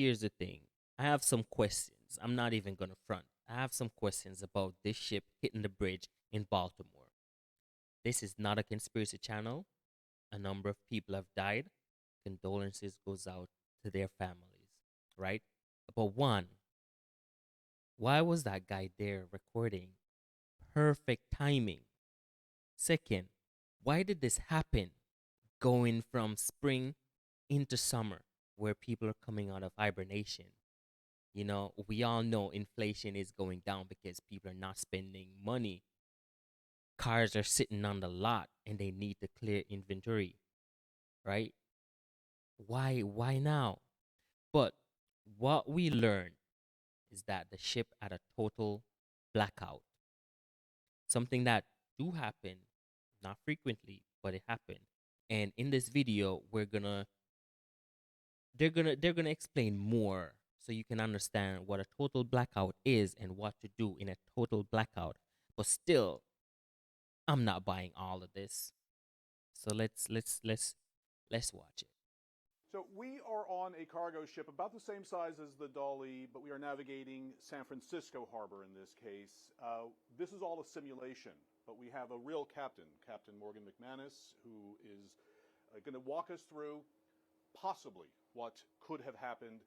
here's the thing. I have some questions. I'm not even gonna front. I have some questions about this ship hitting the bridge in Baltimore. This is not a conspiracy channel. A number of people have died. Condolences goes out to their families, right? But one, why was that guy there recording? Perfect timing. Second, why did this happen going from spring into summer where people are coming out of hibernation? You know, we all know inflation is going down because people are not spending money. Cars are sitting on the lot and they need to clear inventory, right? Why now? But what we learned is that the ship had a total blackout. Something that do happen, not frequently, but it happened. And in this video, they're gonna explain more so you can understand what a total blackout is and what to do in a total blackout. But still, I'm not buying all of this. So let's watch it. So we are on a cargo ship about the same size as the Dolly, but we are navigating San Francisco Harbor in this case. This is all a simulation, but we have a real captain, Captain Morgan McManus, who is going to walk us through possibly what could have happened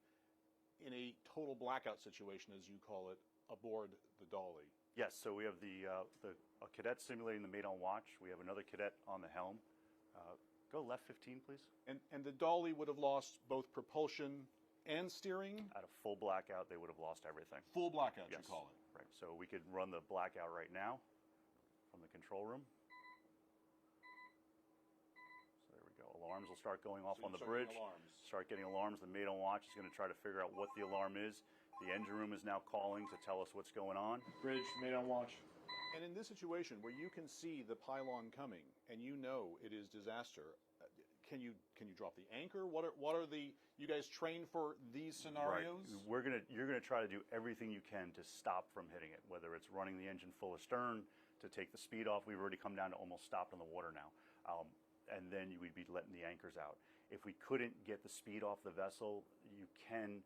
in a total blackout situation, as you call it, aboard the Dolly. Yes, so we have a cadet simulating the mate on watch. We have another cadet on the helm. Go left 15, please. And the Dolly would have lost both propulsion and steering? At a full blackout, they would have lost everything. Full blackout, yes. You call it. Right, so we could run the blackout right now from the control room. So there we go. Alarms will start going off on the bridge. Start getting alarms. The mate on watch is going to try to figure out what the alarm is. The engine room is now calling to tell us what's going on. Bridge, mate on watch. And in this situation where you can see the pylon coming and you know it is disaster, can you drop the anchor? What are the, you guys train for these scenarios? Right. You're gonna try to do everything you can to stop from hitting it, whether it's running the engine full astern to take the speed off. We've already come down to almost stopped on the water now, and then we'd be letting the anchors out. If we couldn't get the speed off the vessel, you can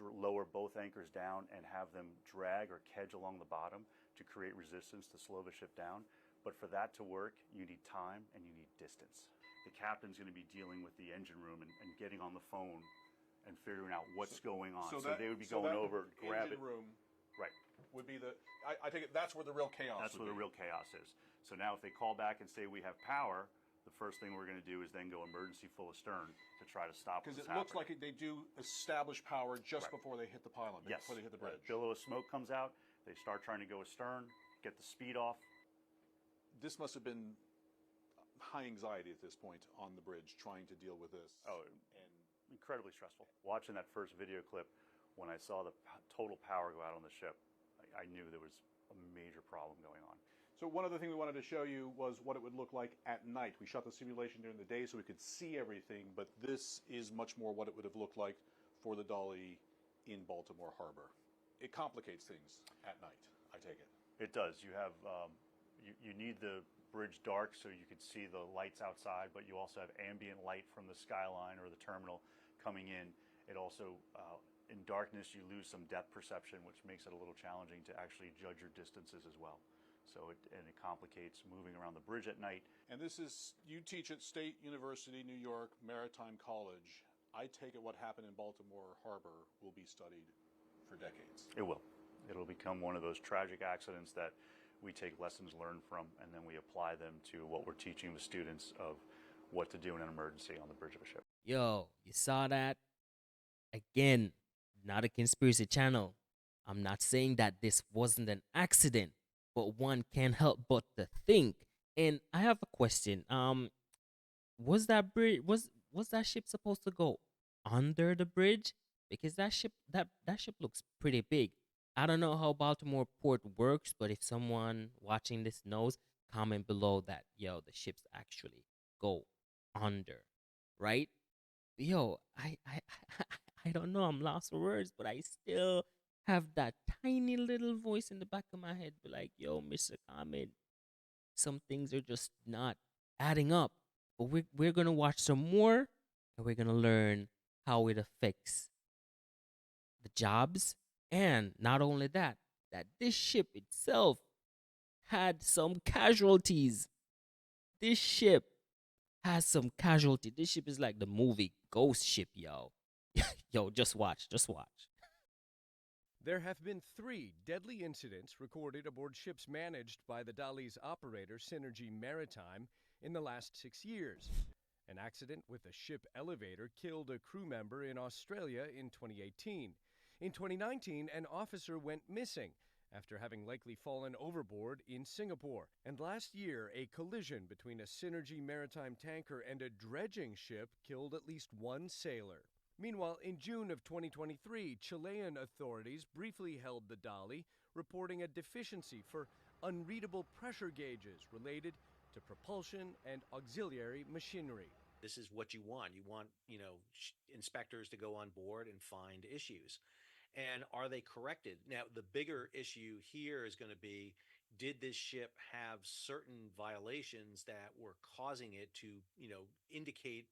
lower both anchors down and have them drag or kedge along the bottom to create resistance to slow the ship down. But for that to work, you need time and you need distance. The captain's going to be dealing with the engine room and getting on the phone and figuring out what's going on. So they would be going over, grab it. Room right. Would be the, I take it that's where the real chaos That's where the real chaos is. So now if they call back and say we have power, the first thing we're going to do is then go emergency full astern to try to stop because it looks like they do establish power just before they hit the pylon, before they hit the bridge. Billow of smoke comes out. They start trying to go astern, get the speed off. This must have been high anxiety at this point on the bridge trying to deal with this. Oh, and incredibly stressful. Watching that first video clip, when I saw the total power go out on the ship, I knew there was a major problem going on. So one other thing we wanted to show you was what it would look like at night. We shot the simulation during the day so we could see everything, but this is much more what it would have looked like for the Dolly in Baltimore Harbor. It complicates things at night, I take it. It does. You have you need the bridge dark so you can see the lights outside, but you also have ambient light from the skyline or the terminal coming in. It also, in darkness, you lose some depth perception, which makes it a little challenging to actually judge your distances as well. So it complicates moving around the bridge at night. And this is, you teach at State University, New York, Maritime College. I take it what happened in Baltimore Harbor will be studied for decades. It will. It'll become one of those tragic accidents that we take lessons learned from and then we apply them to what we're teaching the students of what to do in an emergency on the bridge of a ship. Yo, you saw that? Again, not a conspiracy channel. I'm not saying that this wasn't an accident, but one can't help but to think. And I have a question. Was that bridge was that ship supposed to go under the bridge? Because that ship looks pretty big. I don't know how Baltimore Port works, but if someone watching this knows, comment below that yo, the ships actually go under, right? Yo, I don't know. I'm lost for words, but I still have that tiny little voice in the back of my head, be like, yo, Mr. Comment, some things are just not adding up. But we're gonna watch some more, and we're gonna learn how it affects the jobs, and not only that, that this ship itself had some casualties. This ship has some casualty. This ship is like the movie Ghost Ship, yo. Yo, just watch, just watch. There have been 3 deadly incidents recorded aboard ships managed by the Dali's operator, Synergy Maritime, in the last 6 years. An accident with a ship elevator killed a crew member in Australia in 2018. In 2019, an officer went missing after having likely fallen overboard in Singapore. And last year, a collision between a Synergy Maritime tanker and a dredging ship killed at least 1 sailor. Meanwhile, in June of 2023, Chilean authorities briefly held the Dali, reporting a deficiency for unreadable pressure gauges related to propulsion and auxiliary machinery. This is what you want. You want, inspectors to go on board and find issues. And are they corrected? Now, the bigger issue here is going to be, did this ship have certain violations that were causing it to, indicate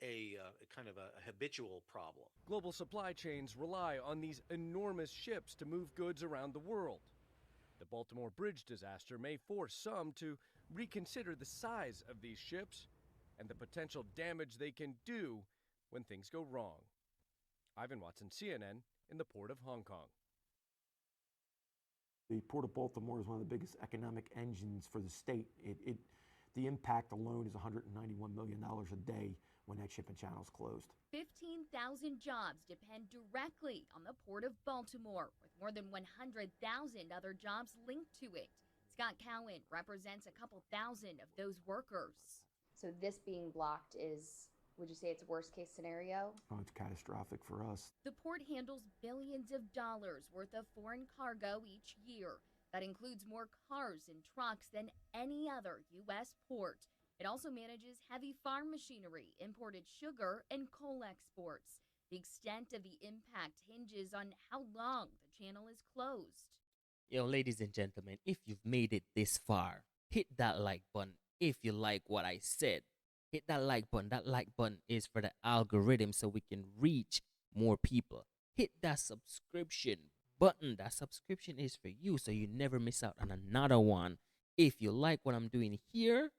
a kind of a habitual problem? Global supply chains rely on these enormous ships to move goods around the world. The Baltimore Bridge disaster may force some to reconsider the size of these ships and the potential damage they can do when things go wrong. Ivan Watson, CNN, in the Port of Hong Kong. The Port of Baltimore is one of the biggest economic engines for the state. The impact alone is $191 million a day when that shipping channel is closed. 15,000 jobs depend directly on the Port of Baltimore, with more than 100,000 other jobs linked to it. Scott Cowan represents a couple thousand of those workers. So this being blocked is, would you say it's worst case scenario? Oh, it's catastrophic for us. The port handles billions of dollars worth of foreign cargo each year. That includes more cars and trucks than any other U.S. port. It also manages heavy farm machinery, imported sugar, and coal exports. The extent of the impact hinges on how long the channel is closed. Yo, ladies and gentlemen, if you've made it this far, hit that like button. If you like what I said, hit that like button. That like button is for the algorithm so we can reach more people. Hit that subscription button. That subscription is for you so you never miss out on another one. If you like what I'm doing here,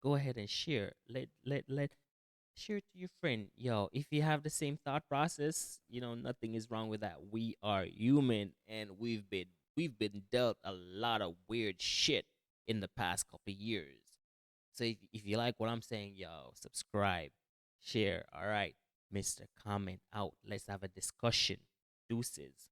go ahead and share. Let share it to your friend. Yo, if you have the same thought process, nothing is wrong with that. We are human, and we've been dealt a lot of weird shit in the past couple years. So if you like what I'm saying, yo, subscribe, share. All right, Mr. Comment out. Let's have a discussion. Deuces.